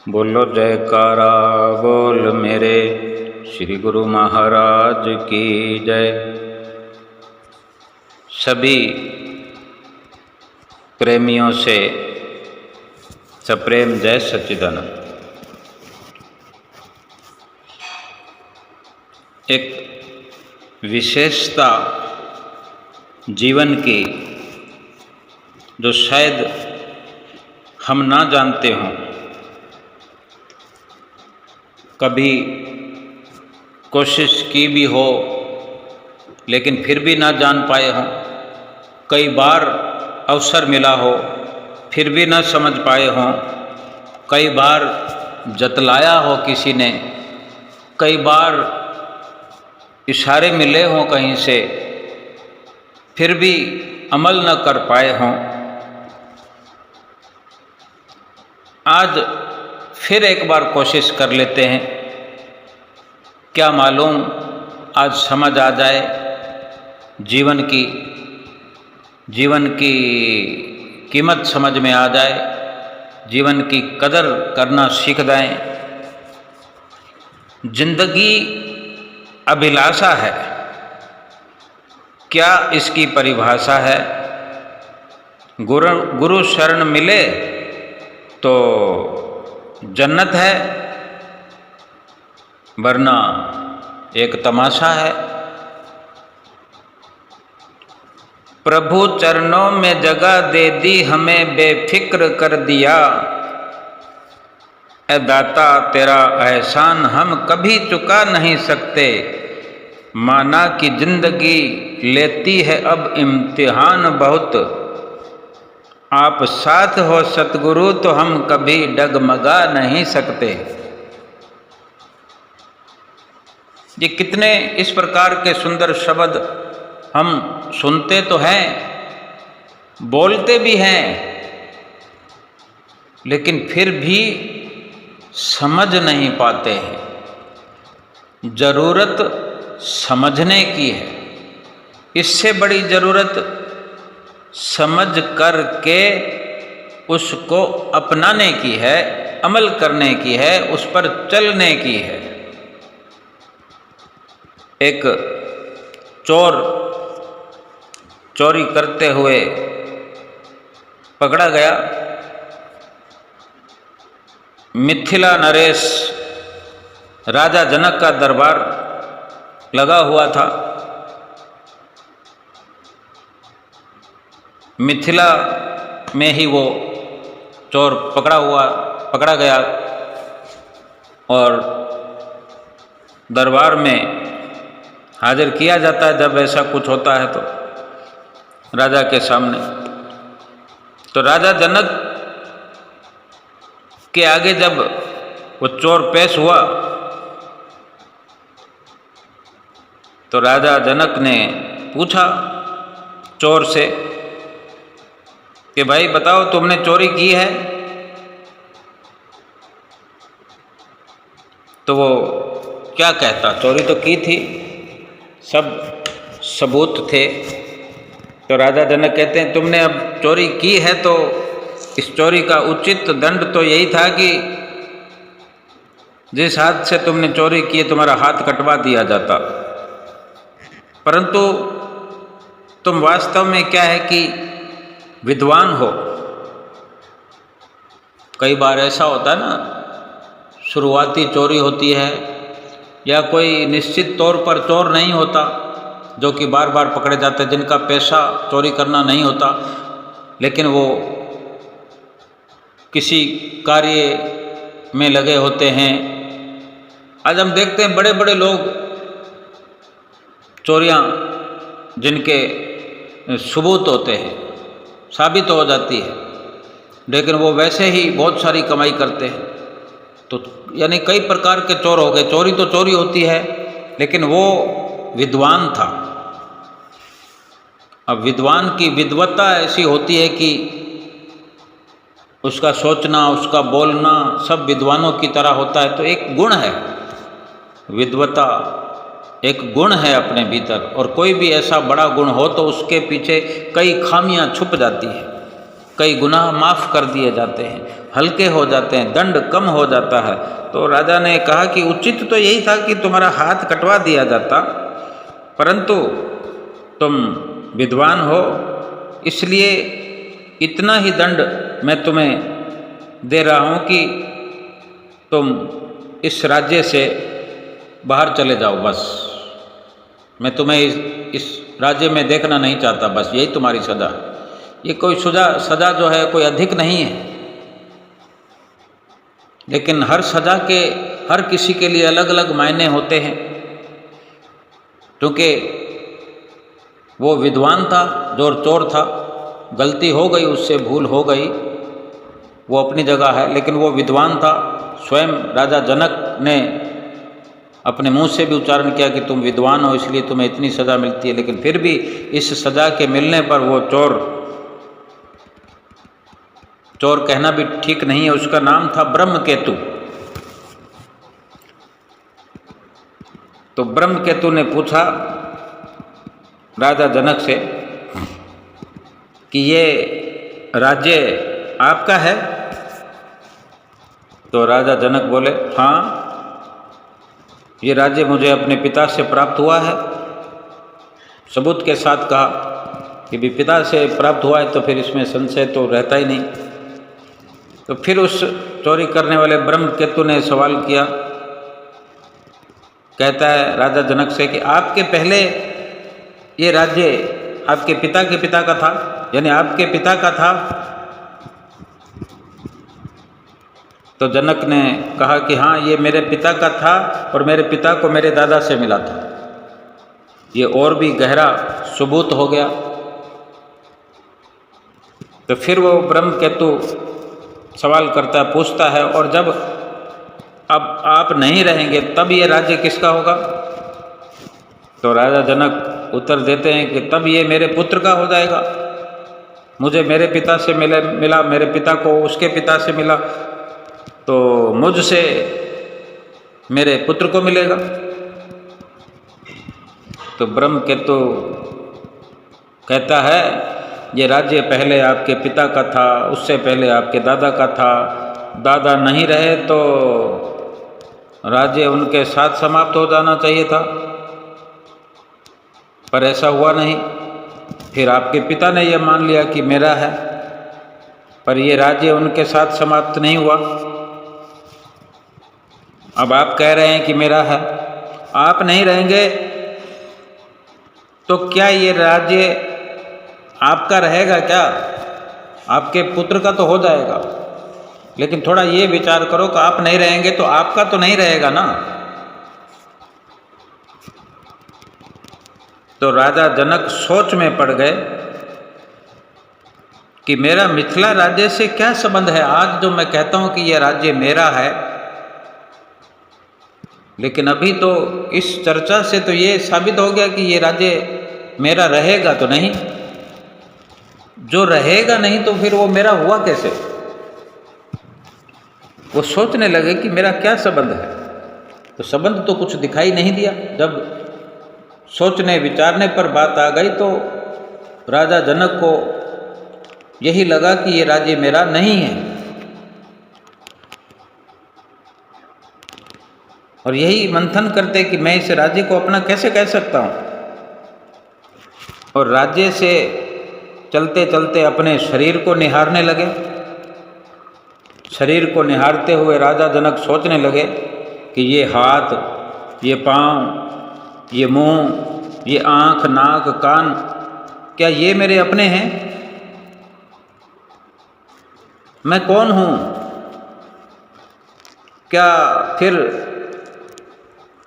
बोलो जयकारा बोल मेरे श्री गुरु महाराज की जय। सभी प्रेमियों से सप्रेम जय सच्चिदानंद। एक विशेषता जीवन की जो शायद हम ना जानते हों, कभी कोशिश की भी हो लेकिन फिर भी ना जान पाए हों, कई बार अवसर मिला हो फिर भी ना समझ पाए हों, कई बार जतलाया हो किसी ने, कई बार इशारे मिले हों कहीं से फिर भी अमल न कर पाए हों। आज फिर एक बार कोशिश कर लेते हैं, क्या मालूम आज समझ आ जाए, जीवन की कीमत समझ में आ जाए, जीवन की कदर करना सीख जाएं। जिंदगी अभिलाषा है, क्या इसकी परिभाषा है? गुरु शरण मिले तो जन्नत है, वरना एक तमाशा है। प्रभु चरणों में जगह दे दी हमें, बेफिक्र कर दिया। ए दाता तेरा एहसान हम कभी चुका नहीं सकते। माना कि जिंदगी लेती है अब इम्तिहान बहुत। आप साथ हो सतगुरु तो हम कभी डगमगा नहीं सकते। ये कितने इस प्रकार के सुंदर शब्द हम सुनते तो हैं, बोलते भी हैं, लेकिन फिर भी समझ नहीं पाते हैं। जरूरत समझने की है, इससे बड़ी जरूरत समझ कर के उसको अपनाने की है, अमल करने की है, उस पर चलने की है। एक चोर चोरी करते हुए पकड़ा गया। मिथिला नरेश राजा जनक का दरबार लगा हुआ था। मिथिला में ही वो चोर पकड़ा गया और दरबार में हाजिर किया जाता है। जब ऐसा कुछ होता है तो राजा के सामने, तो राजा जनक के आगे जब वो चोर पेश हुआ तो राजा जनक ने पूछा चोर से कि भाई बताओ, तुमने चोरी की है? तो वो क्या कहता, चोरी तो की थी, सब सबूत थे। तो राजा जनक कहते हैं तुमने अब चोरी की है तो इस चोरी का उचित दंड तो यही था कि जिस हाथ से तुमने चोरी की है तुम्हारा हाथ कटवा दिया जाता। परंतु तुम वास्तव में क्या है कि विद्वान हो। कई बार ऐसा होता है ना, शुरुआती चोरी होती है या कोई निश्चित तौर पर चोर नहीं होता जो कि बार बार पकड़े जाते हैं, जिनका पेशा चोरी करना नहीं होता, लेकिन वो किसी कार्य में लगे होते हैं। आज हम देखते हैं बड़े बड़े लोग, चोरियां जिनके सबूत होते हैं, साबित हो जाती है, लेकिन वो वैसे ही बहुत सारी कमाई करते हैं। तो यानी कई प्रकार के चोर हो गए। चोरी तो चोरी होती है, लेकिन वो विद्वान था। अब विद्वान की विद्वत्ता ऐसी होती है कि उसका सोचना, उसका बोलना सब विद्वानों की तरह होता है। तो एक गुण है, विद्वत्ता एक गुण है अपने भीतर, और कोई भी ऐसा बड़ा गुण हो तो उसके पीछे कई खामियां छुप जाती है। कई गुनाह माफ़ कर दिए जाते हैं, हल्के हो जाते हैं, दंड कम हो जाता है। तो राजा ने कहा कि उचित तो यही था कि तुम्हारा हाथ कटवा दिया जाता, परंतु तुम विद्वान हो इसलिए इतना ही दंड मैं तुम्हें दे रहा हूँ कि तुम इस राज्य से बाहर चले जाओ। बस मैं तुम्हें इस राज्य में देखना नहीं चाहता, बस यही तुम्हारी सज़ा। ये कोई सज़ा जो है कोई अधिक नहीं है, लेकिन हर सज़ा के हर किसी के लिए अलग अलग मायने होते हैं। क्योंकि वो विद्वान था, चोर था, गलती हो गई, उससे भूल हो गई, वो अपनी जगह है, लेकिन वो विद्वान था। स्वयं राजा जनक ने अपने मुंह से भी उच्चारण किया कि तुम विद्वान हो इसलिए तुम्हें इतनी सज़ा मिलती है, लेकिन फिर भी इस सज़ा के मिलने पर वो चोर कहना भी ठीक नहीं है, उसका नाम था ब्रह्मकेतु। तो ब्रह्मकेतु ने पूछा राजा जनक से कि ये राज्य आपका है? तो राजा जनक बोले, हाँ, ये राज्य मुझे अपने पिता से प्राप्त हुआ है। सबूत के साथ कहा कि भी पिता से प्राप्त हुआ है तो फिर इसमें संशय तो रहता ही नहीं। तो फिर उस चोरी करने वाले ब्रह्मकेतु ने सवाल किया, कहता है राजा जनक से कि आपके पहले ये राज्य आपके पिता के पिता का था, यानी आपके पिता का था? तो जनक ने कहा कि हाँ, ये मेरे पिता का था और मेरे पिता को मेरे दादा से मिला था। ये और भी गहरा सबूत हो गया। तो फिर वो ब्रह्मकेतु सवाल करता है, पूछता है, और जब अब आप नहीं रहेंगे तब ये राज्य किसका होगा? तो राजा जनक उत्तर देते हैं कि तब ये मेरे पुत्र का हो जाएगा। मुझे मेरे पिता से मिला, मेरे पिता को उसके पिता से मिला, तो मुझसे मेरे पुत्र को मिलेगा। तो ब्रह्मकेतु कहता है, ये राज्य पहले आपके पिता का था, उससे पहले आपके दादा का था। दादा नहीं रहे तो राज्य उनके साथ समाप्त हो जाना चाहिए था, पर ऐसा हुआ नहीं। फिर आपके पिता ने यह मान लिया कि मेरा है, पर ये राज्य उनके साथ समाप्त नहीं हुआ। अब आप कह रहे हैं कि मेरा है, आप नहीं रहेंगे तो क्या ये राज्य आपका रहेगा? क्या आपके पुत्र का तो हो जाएगा, लेकिन थोड़ा ये विचार करो कि आप नहीं रहेंगे तो आपका तो नहीं रहेगा ना। तो राजा जनक सोच में पड़ गए कि मेरा मिथिला राज्य से क्या संबंध है। आज जो मैं कहता हूं कि यह राज्य मेरा है, लेकिन अभी तो इस चर्चा से तो ये साबित हो गया कि ये राज्य मेरा रहेगा तो नहीं। जो रहेगा नहीं तो फिर वो मेरा हुआ कैसे? वो सोचने लगे कि मेरा क्या संबंध है। तो संबंध तो कुछ दिखाई नहीं दिया। जब सोचने विचारने पर बात आ गई तो राजा जनक को यही लगा कि ये राज्य मेरा नहीं है, और यही मंथन करते कि मैं इस राज्य को अपना कैसे कह सकता हूँ। और राज्य से चलते चलते अपने शरीर को निहारने लगे। शरीर को निहारते हुए राजा जनक सोचने लगे कि ये हाथ, ये पाँव, ये मुंह, ये आँख, नाक, कान, क्या ये मेरे अपने हैं? मैं कौन हूँ? क्या फिर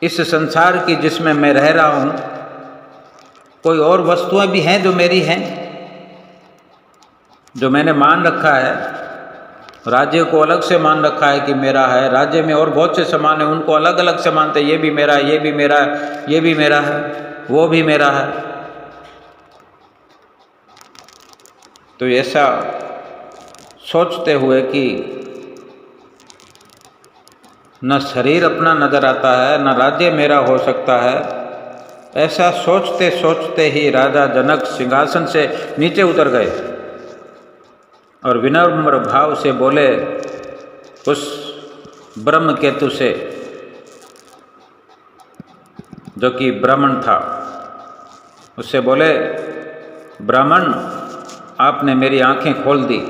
इस संसार की जिसमें मैं रह रहा हूँ कोई और वस्तुएं भी हैं जो मेरी हैं, जो मैंने मान रखा है? राज्य को अलग से मान रखा है कि मेरा है। राज्य में और बहुत से सामान हैं, उनको अलग अलग से मानते, ये भी मेरा है, ये भी मेरा है, ये भी मेरा है, वो भी मेरा है। तो ऐसा सोचते हुए कि न शरीर अपना नजर आता है, न राज्य मेरा हो सकता है, ऐसा सोचते सोचते ही राजा जनक सिंहासन से नीचे उतर गए और विनम्र भाव से बोले उस ब्रह्म केतु से, जो कि ब्राह्मण था, उससे बोले, ब्राह्मण, आपने मेरी आंखें खोल दी।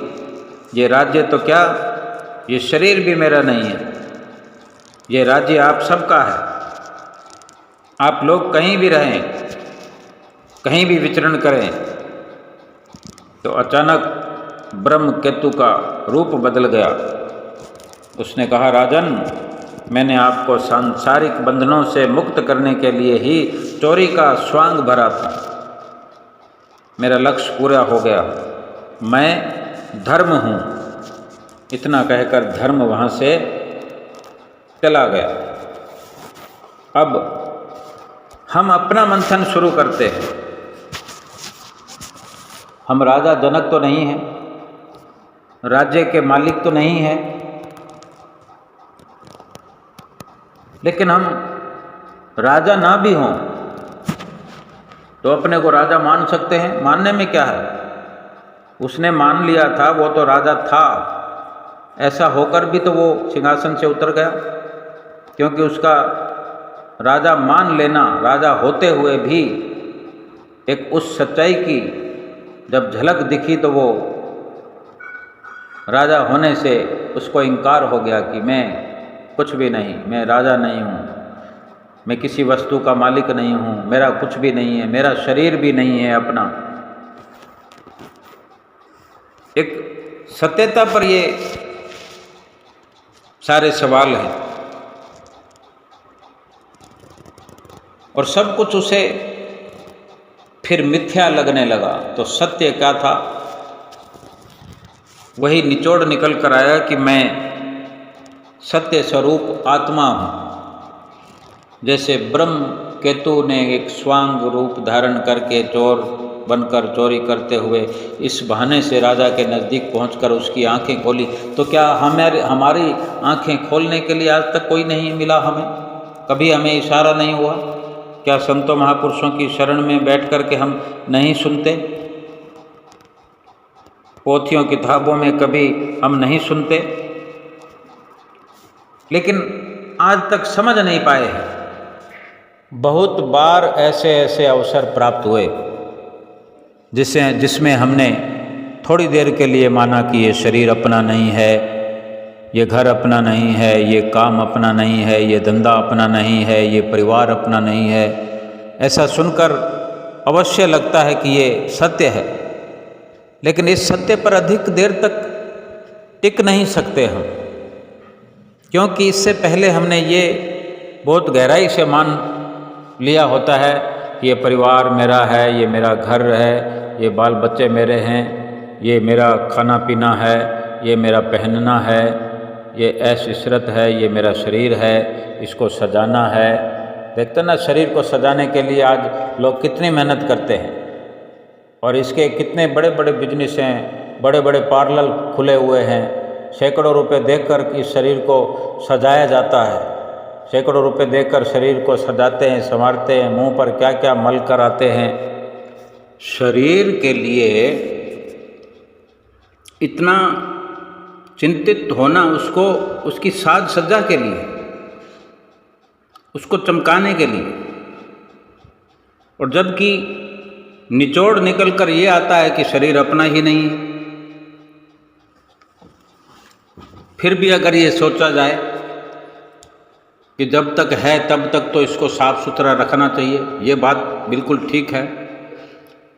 ये राज्य तो क्या, ये शरीर भी मेरा नहीं है, ये राज्य आप सबका है। आप लोग कहीं भी रहें, कहीं भी विचरण करें। तो अचानक ब्रह्म केतु का रूप बदल गया। उसने कहा, राजन, मैंने आपको सांसारिक बंधनों से मुक्त करने के लिए ही चोरी का स्वांग भरा था। मेरा लक्ष्य पूरा हो गया। मैं धर्म हूँ। इतना कहकर धर्म वहाँ से चला गया। अब हम अपना मंथन शुरू करते हैं। हम राजा जनक तो नहीं हैं, राज्य के मालिक तो नहीं हैं, लेकिन हम राजा ना भी हों तो अपने को राजा मान सकते हैं। मानने में क्या है, उसने मान लिया था, वो तो राजा था। ऐसा होकर भी तो वो सिंहासन से उतर गया, क्योंकि उसका राजा मान लेना, राजा होते हुए भी एक उस सच्चाई की जब झलक दिखी तो वो राजा होने से उसको इनकार हो गया कि मैं कुछ भी नहीं, मैं राजा नहीं हूँ, मैं किसी वस्तु का मालिक नहीं हूँ, मेरा कुछ भी नहीं है, मेरा शरीर भी नहीं है अपना। एक सत्यता पर ये सारे सवाल हैं और सब कुछ उसे फिर मिथ्या लगने लगा। तो सत्य क्या था, वही निचोड़ निकल कर आया कि मैं सत्य स्वरूप आत्मा हूँ। जैसे ब्रह्म केतु ने एक स्वांग रूप धारण करके चोर बनकर चोरी करते हुए इस बहाने से राजा के नज़दीक पहुंचकर उसकी आंखें खोली, तो क्या हमारी आंखें खोलने के लिए आज तक कोई नहीं मिला? हमें कभी हमें इशारा नहीं हुआ? क्या संतों महापुरुषों की शरण में बैठ कर के हम नहीं सुनते? पोथियों किताबों में कभी हम नहीं सुनते? लेकिन आज तक समझ नहीं पाए हैं। बहुत बार ऐसे ऐसे अवसर प्राप्त हुए जिसमें हमने थोड़ी देर के लिए माना कि ये शरीर अपना नहीं है, ये घर अपना नहीं है, ये काम अपना नहीं है, ये धंधा अपना नहीं है, ये परिवार अपना नहीं है। ऐसा सुनकर अवश्य लगता है कि ये सत्य है, लेकिन इस सत्य पर अधिक देर तक टिक नहीं सकते हम, क्योंकि इससे पहले हमने ये बहुत गहराई से मान लिया होता है कि ये परिवार मेरा है, ये मेरा घर है, ये बाल बच्चे मेरे हैं, ये मेरा खाना पीना है, ये मेरा पहनना है, ये ऐश इशरत है, ये मेरा शरीर है, इसको सजाना है। देखते ना, शरीर को सजाने के लिए आज लोग कितनी मेहनत करते हैं और इसके कितने बड़े बड़े बिजनेस हैं, बड़े बड़े पार्लर खुले हुए हैं। सैकड़ों रुपए देकर इस शरीर को सजाया जाता है, सैकड़ों रुपए देकर शरीर को सजाते हैं, संवारते हैं, मुंह पर क्या क्या मल कर आते हैं। शरीर के लिए इतना चिंतित होना, उसको उसकी साज सज्जा के लिए, उसको चमकाने के लिए, और जबकि निचोड़ निकल कर ये आता है कि शरीर अपना ही नहीं है। फिर भी अगर ये सोचा जाए कि जब तक है तब तक तो इसको साफ सुथरा रखना चाहिए, ये बात बिल्कुल ठीक है,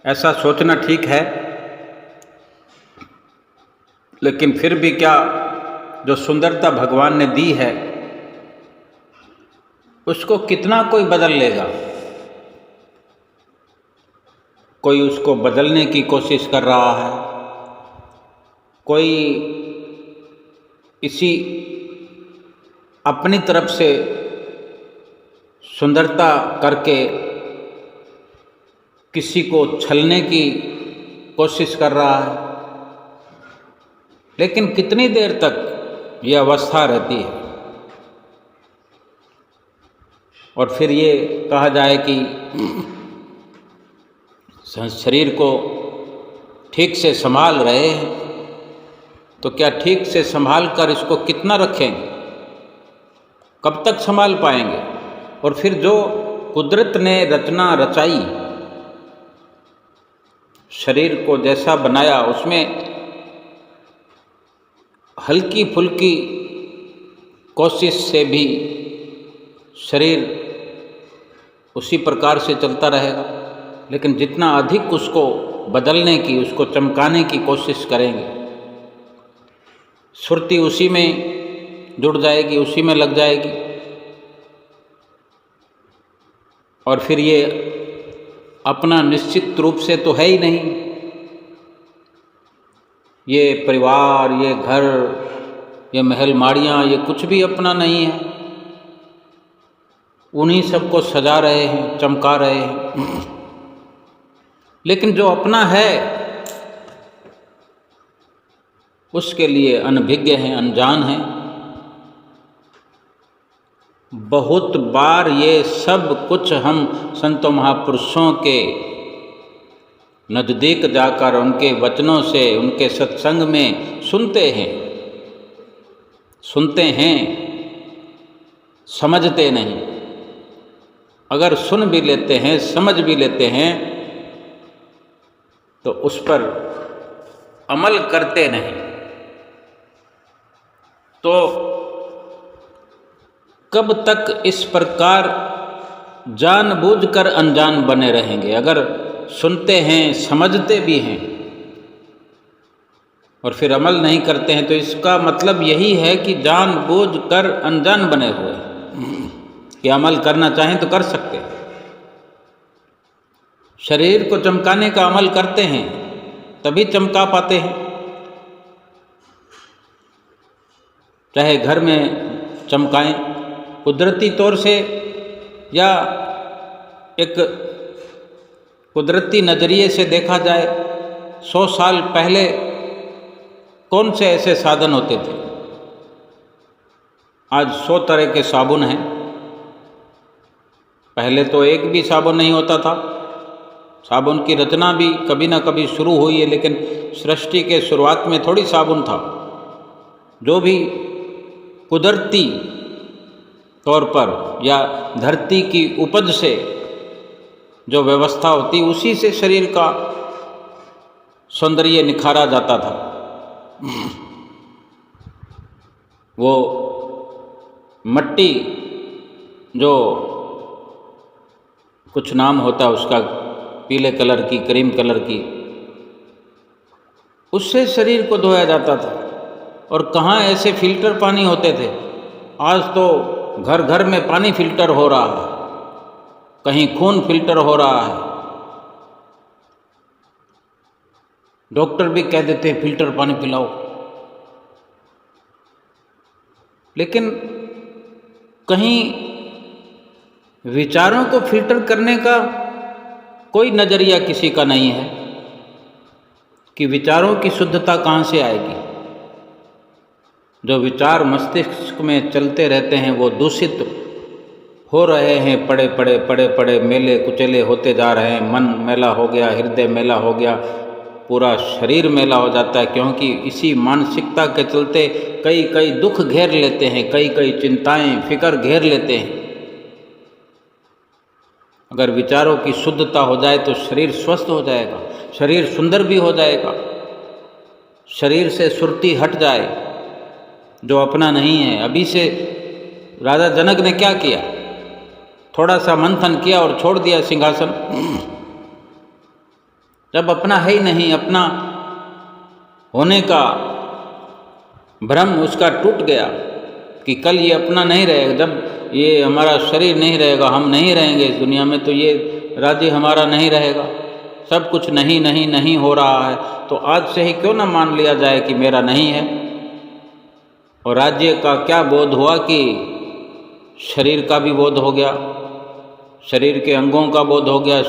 ऐसा सोचना ठीक है। लेकिन फिर भी क्या, जो सुंदरता भगवान ने दी है उसको कितना कोई बदल लेगा? कोई उसको बदलने की कोशिश कर रहा है, कोई इसी अपनी तरफ से सुंदरता करके किसी को छलने की कोशिश कर रहा है। लेकिन कितनी देर तक ये अवस्था रहती है? और फिर ये कहा जाए कि शरीर को ठीक से संभाल रहे हैं, तो क्या ठीक से संभाल कर इसको कितना रखेंगे, कब तक संभाल पाएंगे। और फिर जो कुदरत ने रचना रचाई, शरीर को जैसा बनाया, उसमें हल्की फुल्की कोशिश से भी शरीर उसी प्रकार से चलता रहेगा, लेकिन जितना अधिक उसको बदलने की, उसको चमकाने की कोशिश करेंगे, सुरती उसी में जुड़ जाएगी, उसी में लग जाएगी। और फिर ये अपना निश्चित रूप से तो है ही नहीं, ये परिवार, ये घर, ये महल माड़ियाँ, ये कुछ भी अपना नहीं है। उन्हीं सबको सजा रहे हैं, चमका रहे हैं। लेकिन जो अपना है उसके लिए अनभिज्ञ हैं, अनजान हैं। बहुत बार ये सब कुछ हम संतों महापुरुषों के नज़दीक जाकर उनके वचनों से, उनके सत्संग में सुनते हैं, समझते नहीं। अगर सुन भी लेते हैं, समझ भी लेते हैं, तो उस पर अमल करते नहीं। तो कब तक इस प्रकार जानबूझकर अनजान बने रहेंगे? अगर सुनते हैं, समझते भी हैं और फिर अमल नहीं करते हैं, तो इसका मतलब यही है कि जानबूझकर अनजान बने हुए कि अमल करना चाहें तो कर सकते हैं। शरीर को चमकाने का अमल करते हैं तभी चमका पाते हैं। चाहे घर में चमकाएं कुदरती तौर से, या एक कुदरती नज़रिए से देखा जाए, 100 साल पहले कौन से ऐसे साधन होते थे? आज 100 तरह के साबुन हैं। पहले तो एक भी साबुन नहीं होता था। साबुन की रचना भी कभी ना कभी शुरू हुई है, लेकिन सृष्टि के शुरुआत में थोड़ी साबुन था। जो भी कुदरती तौर पर या धरती की उपज से जो व्यवस्था होती, उसी से शरीर का सौंदर्य निखारा जाता था। वो मट्टी, जो कुछ नाम होता है उसका, पीले कलर की, क्रीम कलर की, उससे शरीर को धोया जाता था। और कहाँ ऐसे फिल्टर पानी होते थे? आज तो घर घर में पानी फिल्टर हो रहा है, कहीं खून फिल्टर हो रहा है। डॉक्टर भी कह देते हैं फिल्टर पानी पिलाओ। लेकिन कहीं विचारों को फिल्टर करने का कोई नज़रिया किसी का नहीं है कि विचारों की शुद्धता कहाँ से आएगी। जो विचार मस्तिष्क में चलते रहते हैं वो दूषित हो रहे हैं, पड़े मेले कुचेले होते जा रहे हैं। मन मैला हो गया, हृदय मैला हो गया, पूरा शरीर मैला हो जाता है, क्योंकि इसी मानसिकता के चलते कई दुख घेर लेते हैं, कई चिंताएं, फिक्र घेर लेते हैं। अगर विचारों की शुद्धता हो जाए तो शरीर स्वस्थ हो जाएगा, शरीर सुंदर भी हो जाएगा। शरीर से सुरती हट जाए जो अपना नहीं है। अभी से राजा जनक ने क्या किया? थोड़ा सा मंथन किया और छोड़ दिया सिंहासन। जब अपना है ही नहीं, अपना होने का भ्रम उसका टूट गया कि कल ये अपना नहीं रहेगा, जब ये हमारा शरीर नहीं रहेगा, हम नहीं रहेंगे इस दुनिया में, तो ये राज्य हमारा नहीं रहेगा। सब कुछ नहीं हो रहा है, तो आज से ही क्यों ना मान लिया जाए कि मेरा नहीं है। और राज्य का क्या बोध हुआ कि शरीर का भी बोध हो गया, शरीर के अंगों का बोध हो गया,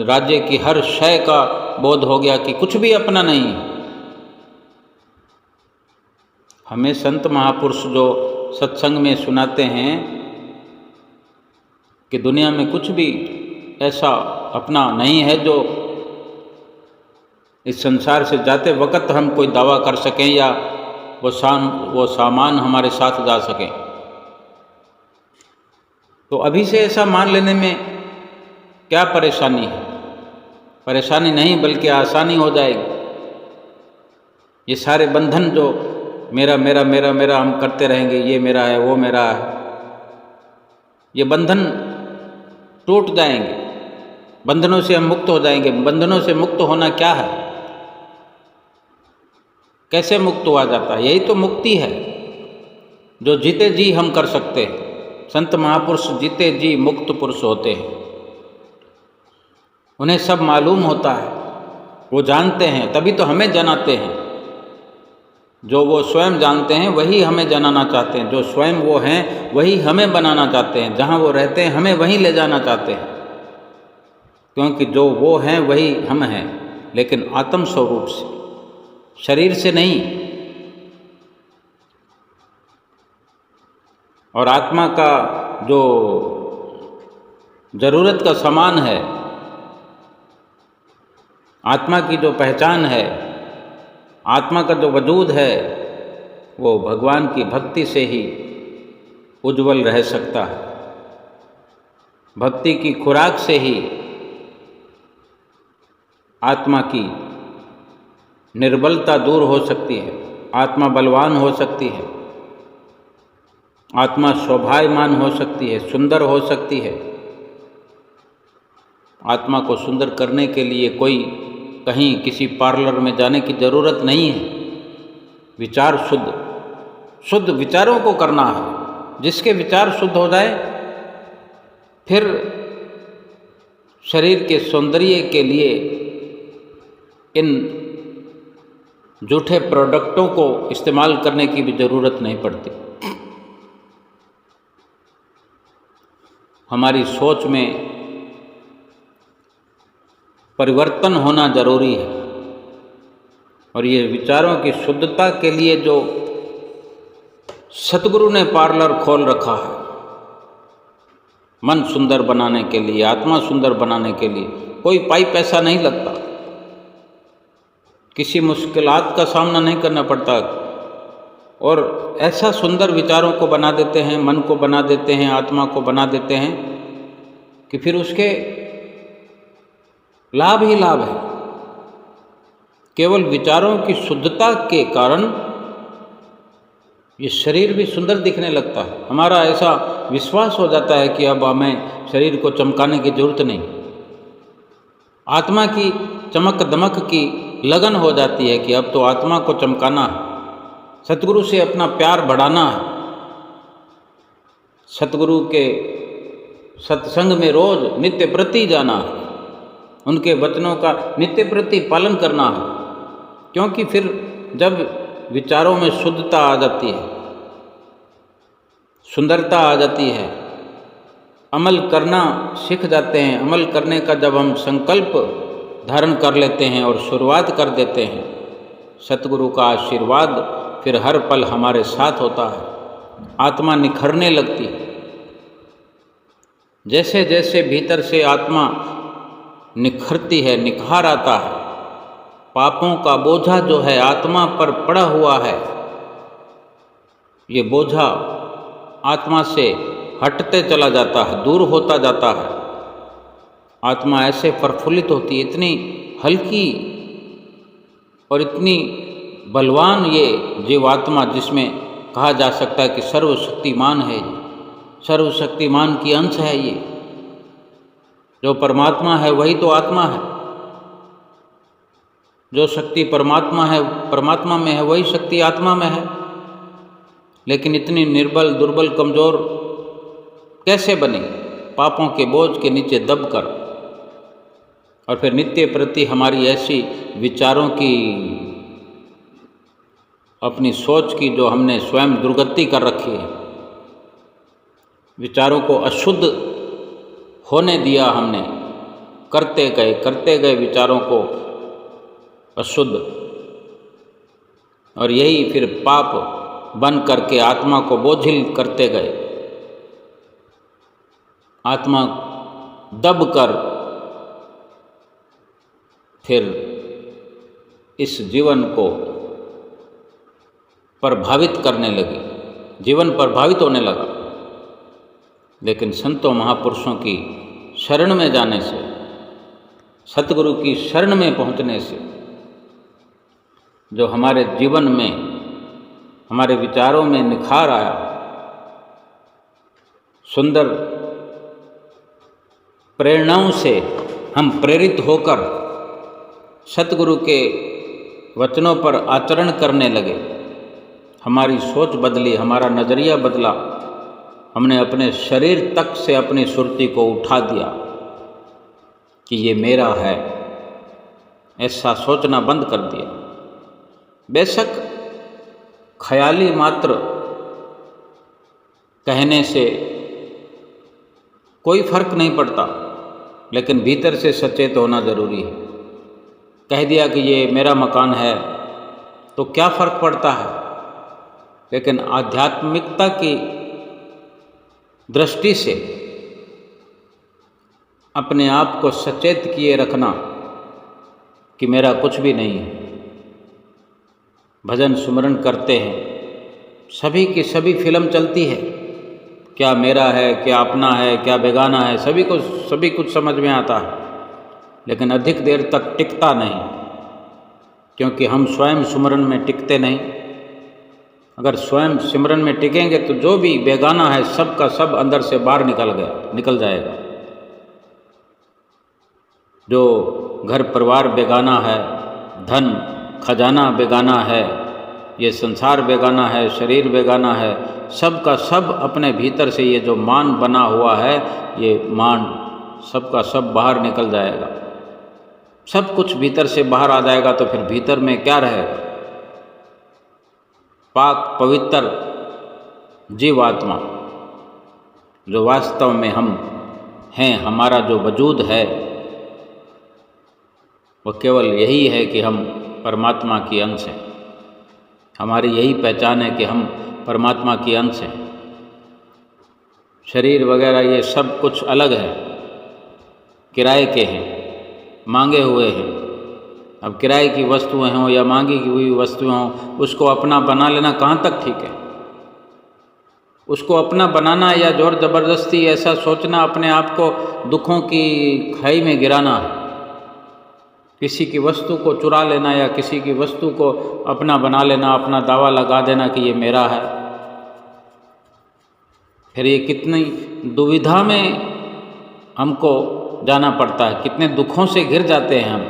राज्य की हर शय का बोध हो गया कि कुछ भी अपना नहीं है। हमें संत महापुरुष जो सत्संग में सुनाते हैं कि दुनिया में कुछ भी ऐसा अपना नहीं है जो इस संसार से जाते वक्त हम कोई दावा कर सकें या वो सामान हमारे साथ जा सके। तो अभी से ऐसा मान लेने में क्या परेशानी है? परेशानी नहीं बल्कि आसानी हो जाएगी। ये सारे बंधन जो मेरा मेरा मेरा मेरा हम करते रहेंगे, ये मेरा है वो मेरा है, ये बंधन टूट जाएंगे, बंधनों से हम मुक्त हो जाएंगे। बंधनों से मुक्त होना क्या है? कैसे मुक्त हुआ जाता है? यही तो मुक्ति है जो जीते जी हम कर सकते हैं। संत महापुरुष जीते जी मुक्त पुरुष होते हैं। उन्हें सब मालूम होता है, वो जानते हैं, तभी तो हमें जनाते हैं। जो वो स्वयं जानते हैं वही हमें जनाना चाहते हैं, जो स्वयं वो हैं वही हमें बनाना चाहते हैं, जहाँ वो रहते हैं हमें वहीं ले जाना चाहते हैं। क्योंकि जो वो हैं वही हम हैं, लेकिन आत्म स्वरूप से, शरीर से नहीं। और आत्मा का जो जरूरत का सामान है, आत्मा की जो पहचान है, आत्मा का जो वजूद है, वो भगवान की भक्ति से ही उज्जवल रह सकता है। भक्ति की खुराक से ही आत्मा की निर्बलता दूर हो सकती है, आत्मा बलवान हो सकती है, आत्मा शोभायमान हो सकती है, सुंदर हो सकती है। आत्मा को सुंदर करने के लिए कोई कहीं किसी पार्लर में जाने की ज़रूरत नहीं है। विचार शुद्ध विचारों को करना है। जिसके विचार शुद्ध हो जाए, फिर शरीर के सौंदर्य के लिए इन झूठे प्रोडक्टों को इस्तेमाल करने की भी ज़रूरत नहीं पड़ती। हमारी सोच में परिवर्तन होना जरूरी है। और ये विचारों की शुद्धता के लिए जो सतगुरु ने पार्लर खोल रखा है, मन सुंदर बनाने के लिए, आत्मा सुंदर बनाने के लिए, कोई पाई पैसा नहीं लगता, किसी मुश्किलात का सामना नहीं करना पड़ता। और ऐसा सुंदर विचारों को बना देते हैं, मन को बना देते हैं, आत्मा को बना देते हैं कि फिर उसके लाभ ही लाभ है। केवल विचारों की शुद्धता के कारण ये शरीर भी सुंदर दिखने लगता है। हमारा ऐसा विश्वास हो जाता है कि अब हमें शरीर को चमकाने की जरूरत नहीं। आत्मा की चमक दमक की लगन हो जाती है कि अब तो आत्मा को चमकाना है, सतगुरु से अपना प्यार बढ़ाना है, सतगुरु के सत्संग में रोज नित्य प्रति जाना है, उनके वचनों का नित्य प्रति पालन करना है। क्योंकि फिर जब विचारों में शुद्धता आ जाती है, सुंदरता आ जाती है, अमल करना सीख जाते हैं। अमल करने का जब हम संकल्प धारण कर लेते हैं और शुरुआत कर देते हैं, सतगुरु का आशीर्वाद फिर हर पल हमारे साथ होता है। आत्मा निखरने लगती है। जैसे जैसे भीतर से आत्मा निखरती है, निखार आता है, पापों का बोझा जो है आत्मा पर पड़ा हुआ है, ये बोझा आत्मा से हटते चला जाता है, दूर होता जाता है। आत्मा ऐसे प्रफुल्लित होती है, इतनी हल्की और इतनी बलवान ये जीवात्मा, जिसमें कहा जा सकता है कि सर्वशक्तिमान है ये, सर्वशक्तिमान की अंश है ये। जो परमात्मा है वही तो आत्मा है, जो शक्ति परमात्मा है, परमात्मा में है, वही शक्ति आत्मा में है। लेकिन इतनी निर्बल, दुर्बल, कमज़ोर कैसे बने? पापों के बोझ के नीचे दबकर। और फिर नित्य प्रति हमारी ऐसी विचारों की, अपनी सोच की जो हमने स्वयं दुर्गति कर रखी है, विचारों को अशुद्ध होने दिया हमने, करते गए विचारों को अशुद्ध, और यही फिर पाप बन करके आत्मा को बोझिल करते गए। आत्मा दब कर फिर इस जीवन को प्रभावित करने लगी, जीवन प्रभावित होने लगा। लेकिन संतों महापुरुषों की शरण में जाने से, सतगुरु की शरण में पहुंचने से जो हमारे जीवन में, हमारे विचारों में निखार आया, सुंदर प्रेरणाओं से हम प्रेरित होकर सतगुरु के वचनों पर आचरण करने लगे, हमारी सोच बदली, हमारा नज़रिया बदला, हमने अपने शरीर तक से अपनी सुरती को उठा दिया कि ये मेरा है, ऐसा सोचना बंद कर दिया। बेशक ख्याली मात्र कहने से कोई फर्क नहीं पड़ता, लेकिन भीतर से सचेत होना ज़रूरी है। कह दिया कि ये मेरा मकान है तो क्या फ़र्क पड़ता है, लेकिन आध्यात्मिकता की दृष्टि से अपने आप को सचेत किए रखना कि मेरा कुछ भी नहीं है। भजन सुमरन करते हैं, सभी की सभी फिल्म चलती है, क्या मेरा है, क्या अपना है, क्या बेगाना है, सभी कुछ समझ में आता है, लेकिन अधिक देर तक टिकता नहीं, क्योंकि हम स्वयं सुमरन में टिकते नहीं। अगर स्वयं सिमरन में टिकेंगे तो जो भी बेगाना है सब का सब अंदर से बाहर निकल जाएगा। जो घर परिवार बेगाना है, धन खजाना बेगाना है, ये संसार बेगाना है, शरीर बेगाना है, सब का सब अपने भीतर से ये जो मान बना हुआ है, ये मान सब का सब बाहर निकल जाएगा। सब कुछ भीतर से बाहर आ जाएगा तो फिर भीतर में क्या रहेगा? पाक पवित्र जीवात्मा जो वास्तव में हम हैं, हमारा जो वजूद है वो केवल यही है कि हम परमात्मा की अंश हैं। हमारी यही पहचान है कि हम परमात्मा की अंश हैं। शरीर वगैरह ये सब कुछ अलग है, किराए के हैं, मांगे हुए हैं। अब किराए की वस्तुएं हों या मांगी हुई वस्तुएं हों, उसको अपना बना लेना कहाँ तक ठीक है? उसको अपना बनाना या जोर ज़बरदस्ती ऐसा सोचना, अपने आप को दुखों की खाई में गिराना है। किसी की वस्तु को चुरा लेना या किसी की वस्तु को अपना बना लेना, अपना दावा लगा देना कि ये मेरा है, फिर ये कितनी दुविधा में हमको जाना पड़ता है, कितने दुखों से घिर जाते हैं हम।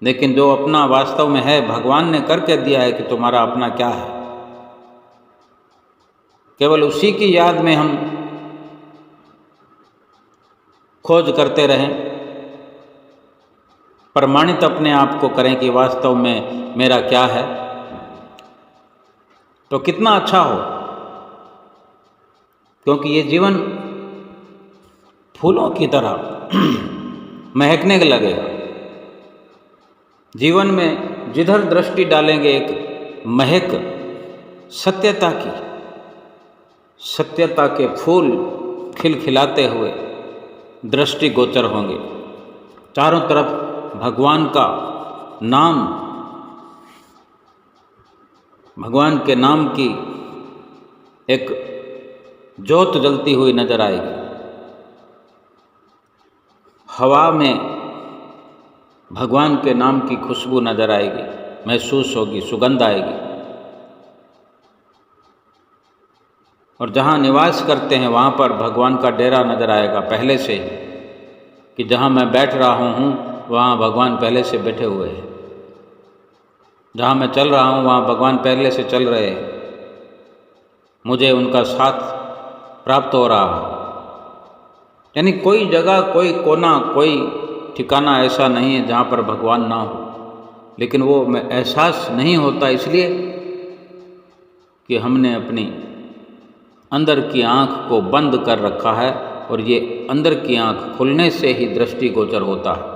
लेकिन जो अपना वास्तव में है, भगवान ने करके दिया है कि तुम्हारा अपना क्या है, केवल उसी की याद में हम खोज करते रहें, प्रमाणित अपने आप को करें कि वास्तव में मेरा क्या है, तो कितना अच्छा हो। क्योंकि ये जीवन फूलों की तरह महकने लगेगा। जीवन में जिधर दृष्टि डालेंगे एक महक सत्यता के फूल खिलखिलाते हुए दृष्टि गोचर होंगे। चारों तरफ भगवान का नाम, भगवान के नाम की एक ज्योत जलती हुई नजर आएगी। हवा में भगवान के नाम की खुशबू नजर आएगी, महसूस होगी, सुगंध आएगी। और जहाँ निवास करते हैं वहाँ पर भगवान का डेरा नजर आएगा पहले से ही, कि जहाँ मैं बैठ रहा हूँ वहाँ भगवान पहले से बैठे हुए हैं, जहाँ मैं चल रहा हूँ वहाँ भगवान पहले से चल रहे हैं, मुझे उनका साथ प्राप्त हो रहा है। यानी कोई जगह, कोई कोना, कोई ठिकाना ऐसा नहीं है जहाँ पर भगवान ना हो। लेकिन वो में एहसास नहीं होता, इसलिए कि हमने अपनी अंदर की आँख को बंद कर रखा है, और ये अंदर की आँख खुलने से ही दृष्टि गोचर होता है।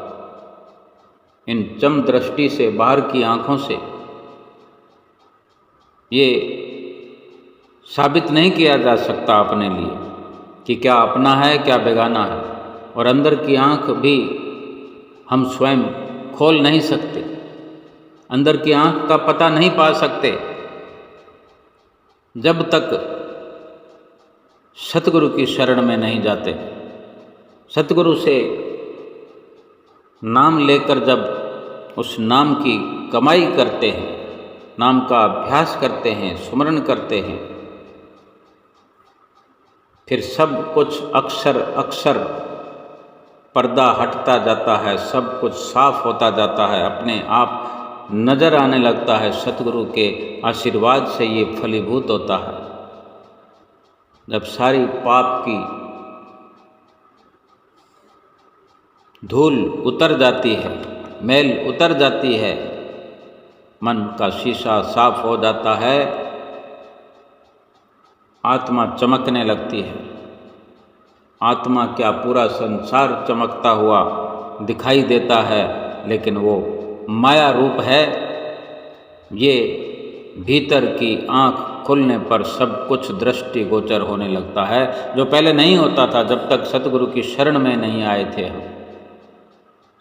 इन चम दृष्टि से, बाहर की आँखों से ये साबित नहीं किया जा सकता अपने लिए कि क्या अपना है, क्या बेगाना है। और अंदर की आँख भी हम स्वयं खोल नहीं सकते। अंदर की आँख का पता नहीं पा सकते जब तक सतगुरु की शरण में नहीं जाते। सतगुरु से नाम लेकर जब उस नाम की कमाई करते हैं, नाम का अभ्यास करते हैं, सुमरन करते हैं, फिर सब कुछ अक्षर अक्षर पर्दा हटता जाता है, सब कुछ साफ होता जाता है, अपने आप नजर आने लगता है। सतगुरु के आशीर्वाद से ये फलीभूत होता है। जब सारी पाप की धूल उतर जाती है, मैल उतर जाती है, मन का शीशा साफ हो जाता है, आत्मा चमकने लगती है। आत्मा क्या, पूरा संसार चमकता हुआ दिखाई देता है, लेकिन वो माया रूप है। ये भीतर की आँख खुलने पर सब कुछ दृष्टि गोचर होने लगता है, जो पहले नहीं होता था जब तक सतगुरु की शरण में नहीं आए थे हम।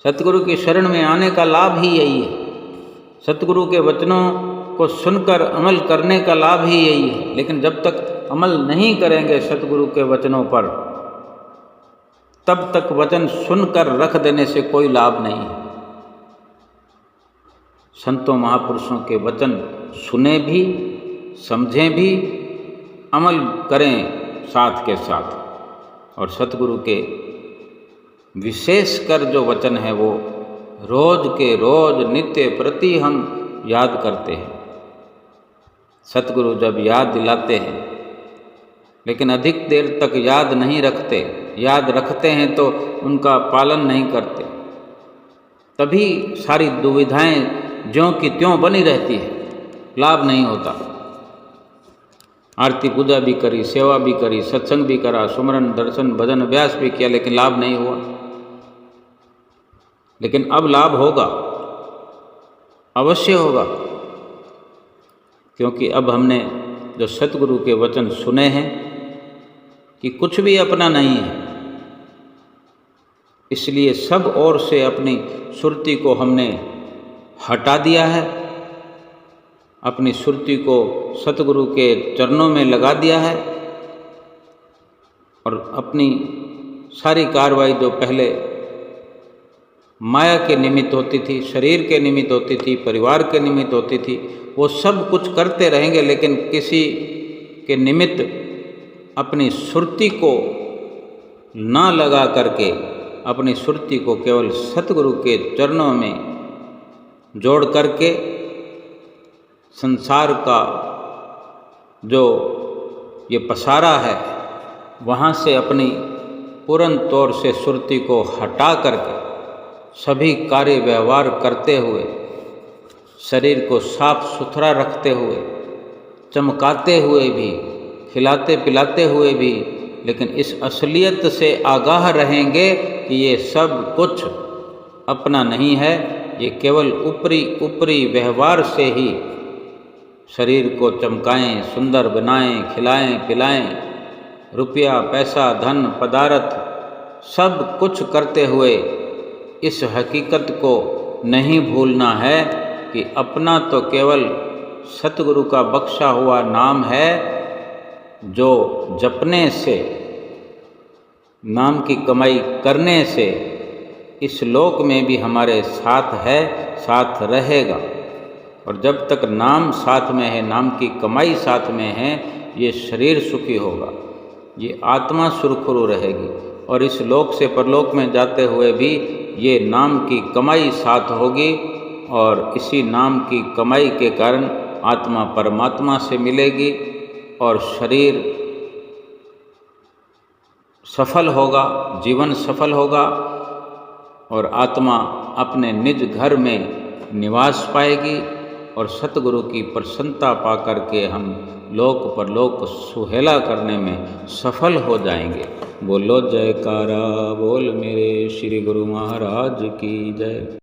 सतगुरु की शरण में आने का लाभ ही यही है। सतगुरु के वचनों को सुनकर अमल करने का लाभ ही यही है। लेकिन जब तक अमल नहीं करेंगे सतगुरु के वचनों पर, तब तक वचन सुनकर रख देने से कोई लाभ नहीं है। संतों महापुरुषों के वचन सुने भी, समझें भी, अमल करें साथ के साथ। और सतगुरु के विशेषकर जो वचन है वो रोज के रोज नित्य प्रति हम याद करते हैं। सतगुरु जब याद दिलाते हैं, लेकिन अधिक देर तक याद नहीं रखते, याद रखते हैं तो उनका पालन नहीं करते, तभी सारी दुविधाएं ज्यों की त्यों बनी रहती है, लाभ नहीं होता। आरती पूजा भी करी, सेवा भी करी, सत्संग भी करा, सुमरन दर्शन भजन अभ्यास भी किया, लेकिन लाभ नहीं हुआ। लेकिन अब लाभ होगा, अवश्य होगा, क्योंकि अब हमने जो सतगुरु के वचन सुने हैं कि कुछ भी अपना नहीं है, इसलिए सब ओर से अपनी सुरती को हमने हटा दिया है, अपनी सुरती को सतगुरु के चरणों में लगा दिया है और अपनी सारी कार्रवाई जो पहले माया के निमित्त होती थी, शरीर के निमित्त होती थी, परिवार के निमित्त होती थी, वो सब कुछ करते रहेंगे, लेकिन किसी के निमित्त अपनी सुरती को ना लगा करके अपनी सुरती को केवल सतगुरु के चरणों में जोड़ करके संसार का जो ये पसारा है वहाँ से अपनी पूर्ण तौर से सुरती को हटा करके सभी कार्य व्यवहार करते हुए, शरीर को साफ सुथरा रखते हुए, चमकाते हुए भी, खिलाते पिलाते हुए भी, लेकिन इस असलियत से आगाह रहेंगे कि ये सब कुछ अपना नहीं है, ये केवल ऊपरी ऊपरी व्यवहार से ही शरीर को चमकाएं, सुंदर बनाएं, खिलाएं पिलाएं, रुपया पैसा धन पदार्थ सब कुछ करते हुए इस हकीकत को नहीं भूलना है कि अपना तो केवल सतगुरु का बख्शा हुआ नाम है, जो जपने से, नाम की कमाई करने से इस लोक में भी हमारे साथ है, साथ रहेगा। और जब तक नाम साथ में है, नाम की कमाई साथ में है, ये शरीर सुखी होगा, ये आत्मा सुरखुरु रहेगी और इस लोक से परलोक में जाते हुए भी ये नाम की कमाई साथ होगी और इसी नाम की कमाई के कारण आत्मा परमात्मा से मिलेगी और शरीर सफल होगा, जीवन सफल होगा और आत्मा अपने निज घर में निवास पाएगी और सतगुरु की प्रसन्नता पा करके हम लोक परलोक सुहेला करने में सफल हो जाएंगे। बोलो जयकारा बोल मेरे श्री गुरु महाराज की जय।